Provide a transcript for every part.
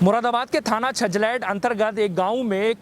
मुरादाबाद के थाना छजलैट अंतर्गत एक गांव में एक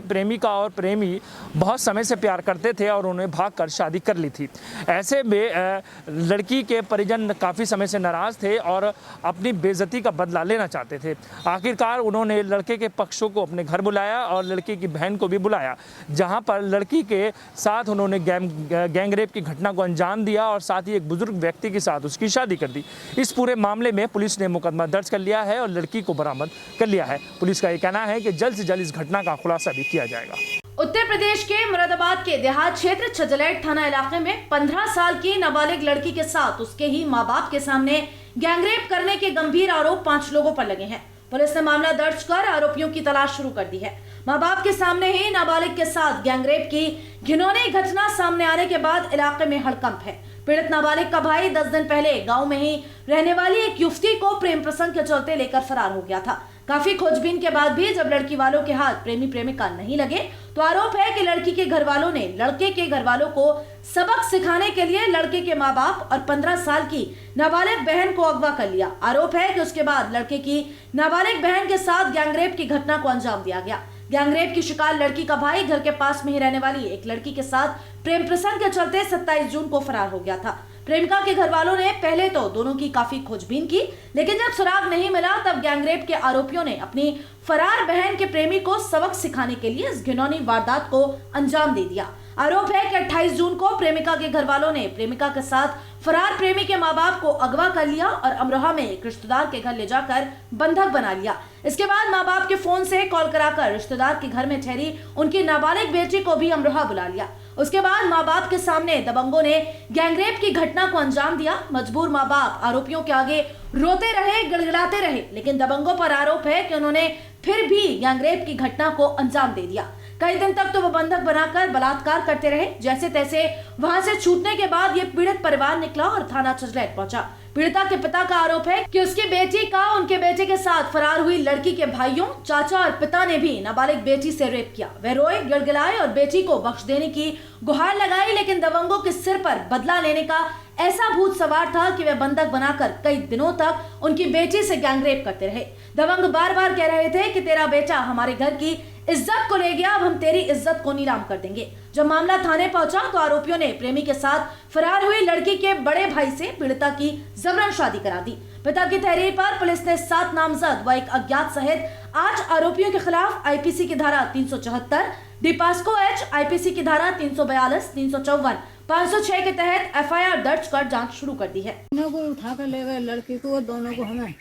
प्रेमिका और प्रेमी बहुत समय से प्यार करते थे और उन्हें भागकर शादी कर ली थी। ऐसे में लड़की के परिजन काफ़ी समय से नाराज़ थे और अपनी बेइज्जती का बदला लेना चाहते थे। आखिरकार उन्होंने लड़के के पक्षों को अपने घर बुलाया और लड़की की बहन को भी बुलाया, जहां पर लड़की के साथ उन्होंने गैंगरेप की घटना को अंजाम दिया और साथ ही एक बुजुर्ग व्यक्ति के साथ उसकी शादी कर दी। इस पूरे मामले में पुलिस ने मुकदमा दर्ज कर लिया है और लड़की को बरामद कर लिया है। पुलिस का ये कहना है कि जल्द से जल्द इस घटना का खुलासा भी किया जाएगा। उत्तर प्रदेश के मुरादाबाद के देहात क्षेत्र छजलैट थाना इलाके में 15 साल की नाबालिग लड़की के साथ उसके ही मां बाप के सामने गैंगरेप करने के गंभीर आरोप 5 लोगों पर लगे हैं। पुलिस ने मामला दर्ज कर आरोपियों की तलाश शुरू कर दी है। मां बाप के सामने ही नाबालिग के साथ गैंगरेप की घिनौनी घटना सामने आने के बाद इलाके में हड़कंप है। पीड़ित नाबालिग का भाई 10 दिन पहले गांव में ही रहने वाली एक युवती को प्रेम प्रसंग के चलते लेकर फरार हो गया था। काफी खोजबीन के बाद भी जब लड़की वालों के हाथ प्रेमी प्रेमिका नहीं लगे तो आरोप है कि लड़की के घर वालों ने लड़के के घर वालों को सबक सिखाने के लिए लड़के के माँ बाप और 15 साल की नाबालिग बहन को अगवा कर लिया। आरोप है कि उसके बाद लड़के की नाबालिग बहन के साथ गैंगरेप की घटना को अंजाम दिया गया। गैंगरेप की शिकार लड़की का भाई घर के पास में ही रहने वाली एक लड़की के साथ प्रेम प्रसंग के चलते 27 जून को फरार हो गया था। प्रेमिका के घर वालों ने पहले तो दोनों की काफी खोजबीन की, लेकिन जब सुराग नहीं मिला तब गैंगरेप के आरोपियों ने अपनी फरार बहन के प्रेमी को सबक सिखाने के लिए इस घिनौनी वारदात को अंजाम दे दिया। आरोप है कि 28 जून को प्रेमिका के घर वालों ने प्रेमिका के साथ फरार प्रेमी के मां बाप को अगवा कर लिया और अमरोहा में एक रिश्तेदार के घर ले जाकर बंधक बना लिया। इसके बाद मां बाप के फोन से कॉल कराकर रिश्तेदार के घर में ठहरी उनकी नाबालिग बेटी को भी अमरोहा बुला लिया। उसके बाद मां बाप के सामने दबंगों ने गैंगरेप की घटना को अंजाम दिया। मजबूर मां बाप आरोपियों के आगे रोते रहे, गिड़गिड़ाते रहे, लेकिन दबंगों पर आरोप है कि उन्होंने फिर भी गैंगरेप की घटना को अंजाम दे दिया। कई दिन तक तो वो बंधक बनाकर बलात्कार करते रहे। जैसे तैसे वहां से छूटने के बाद ये पीड़ित परिवार निकला और थाना छजलैट पहुंचा। पीड़िता के पिता का आरोप है कि उसकी बेटी का उनके बेटे के साथ फरार हुई लड़की के भाइयों, चाचा और पिता ने भी नाबालिग बेटी से रेप किया। वे रोए, गिड़गिड़ाए और बेटी को बख्श देने की गुहार लगाई, लेकिन दबंगों के सिर पर बदला लेने का ऐसा भूत सवार था कि वे बंधक बनाकर कई दिनों तक उनकी बेटी से गैंगरेप करते रहे। दबंग बार बार कह रहे थे कि तेरा बेटा हमारे घर की इज्जत को ले गया, अब हम तेरी इज्जत को नीलाम कर देंगे। जब मामला थाने पहुंचा तो आरोपियों ने प्रेमी के साथ फरार हुई लड़की के बड़े भाई से पीड़िता की जबरन शादी करा दी। पिता की तहरीर पर पुलिस ने 7 नामजद व एक अज्ञात सहित 8 आरोपियों के खिलाफ आईपीसी की धारा 374, डिपास्को एच आईपीसी की धारा 342, 354, 506 के तहत एफआईआर दर्ज कर जांच शुरू कर दी है। दोनों को उठा कर ले गए, लड़की को, दोनों को। हमें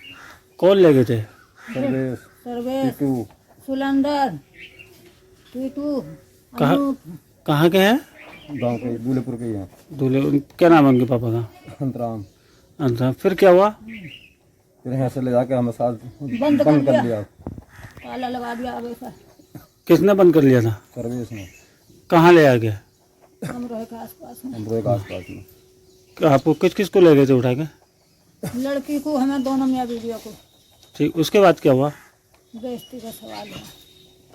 कौन ले गए थे? सर्वेश, सुलंदर, टीटू। कहाँ के हैं? गांव के दूल्हेपुर के हैं। दूल्हे, क्या नाम है उनके पापा का? अंतराम। अच्छा, फिर क्या हुआ? फिर यहाँ से ले जाके हमें साथ बंद कर लिया, ताला लगा दिया। आगे से किसने बंद कर लिया था? सर्वेश ने। कहाँ ले आ गया? अमरोहा के आसपास में। अमरोहा के आसपास में। आपको किस किस को ले गए थे उठा के? लड़की को, हमें दोनों मियाँ बीवियों को। ठीक, उसके बाद क्या हुआ? बेइज्जती का सवाल है।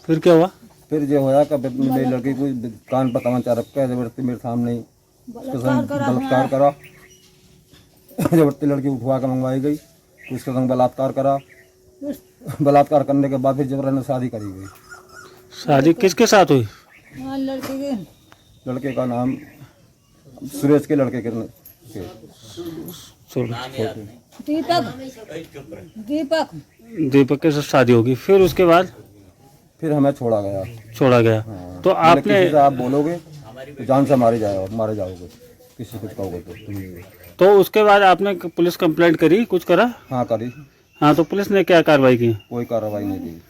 फिर क्या हुआ? फिर जो होया कि मेरी लड़की को कान पर तमंचा रखा है, जबरदस्ती मेरे सामने ही बलात्कार करा। जबरदस्ती लड़की उठवा के मंगवाई गई, उसके संग बलात्कार करा। बलात्कार करने के बाद फिर जबरन शादी करी गई। शादी किसके साथ हुई? लड़की के, लड़के का नाम सुरेश के लड़के के दीपक के साथ शादी होगी। फिर उसके बाद फिर हमें छोड़ा गया। हाँ। तो आपने आप बोलोगे तो जान से मारे जाओगे, किसी कुछ कहोगे तो उसके बाद आपने पुलिस कंप्लेंट करी, कुछ करा? हाँ करी। हाँ, तो पुलिस ने क्या कार्रवाई की? कोई कार्रवाई नहीं की।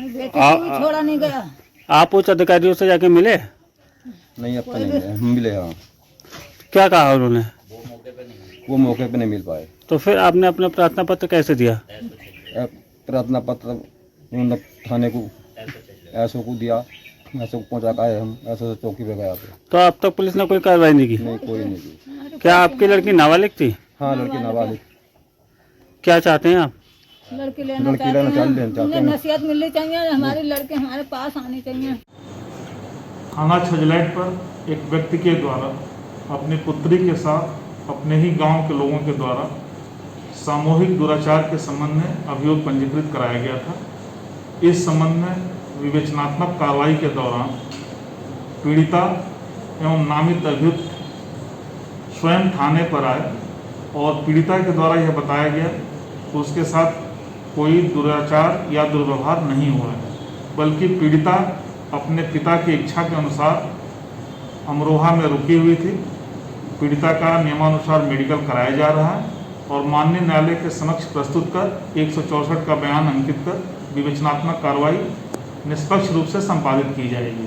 बेटी को छोड़ा नहीं गया। आप उच्च अधिकारियों से जाके मिले? नहीं, अब तो नहीं मिले। हम मिले। हाँ। क्या कहा उन्होंने? वो मौके पे नहीं मिल पाए। तो फिर आपने अपना प्रार्थना पत्र कैसे दिया? प्रार्थना पत्र थाने को ऐसो को दिया, ऐसो को पहुँचा का है। हम ऐसे चौकी पे गया था। तो अब तक पुलिस ने कोई कार्रवाई नहीं की? नहीं, कोई नहीं की। क्या आपकी लड़की नाबालिग थी? हाँ, लड़की नाबालिग। क्या चाहते हैं आप? लड़की लेना चाहते हैं। नसीहत मिलनी चाहिए, हमारी लड़की हमारे पास आनी चाहिए। थाना छजलैट पर एक व्यक्ति के द्वारा अपनी पुत्री के साथ अपने ही गांव के लोगों के द्वारा सामूहिक दुराचार के संबंध में अभियोग पंजीकृत कराया गया था। इस संबंध में विवेचनात्मक कार्रवाई के दौरान पीड़िता एवं नामित अभियुक्त स्वयं थाने पर आए और पीड़िता के द्वारा यह बताया गया कि उसके साथ कोई दुराचार या दुर्व्यवहार नहीं हुआ है, बल्कि पीड़िता अपने पिता की इच्छा के अनुसार अमरोहा में रुकी हुई थी। पीड़िता का नियमानुसार मेडिकल कराया जा रहा है और माननीय न्यायालय के समक्ष प्रस्तुत कर 164 का बयान अंकित कर विवेचनात्मक कार्रवाई निष्पक्ष रूप से संपादित की जाएगी।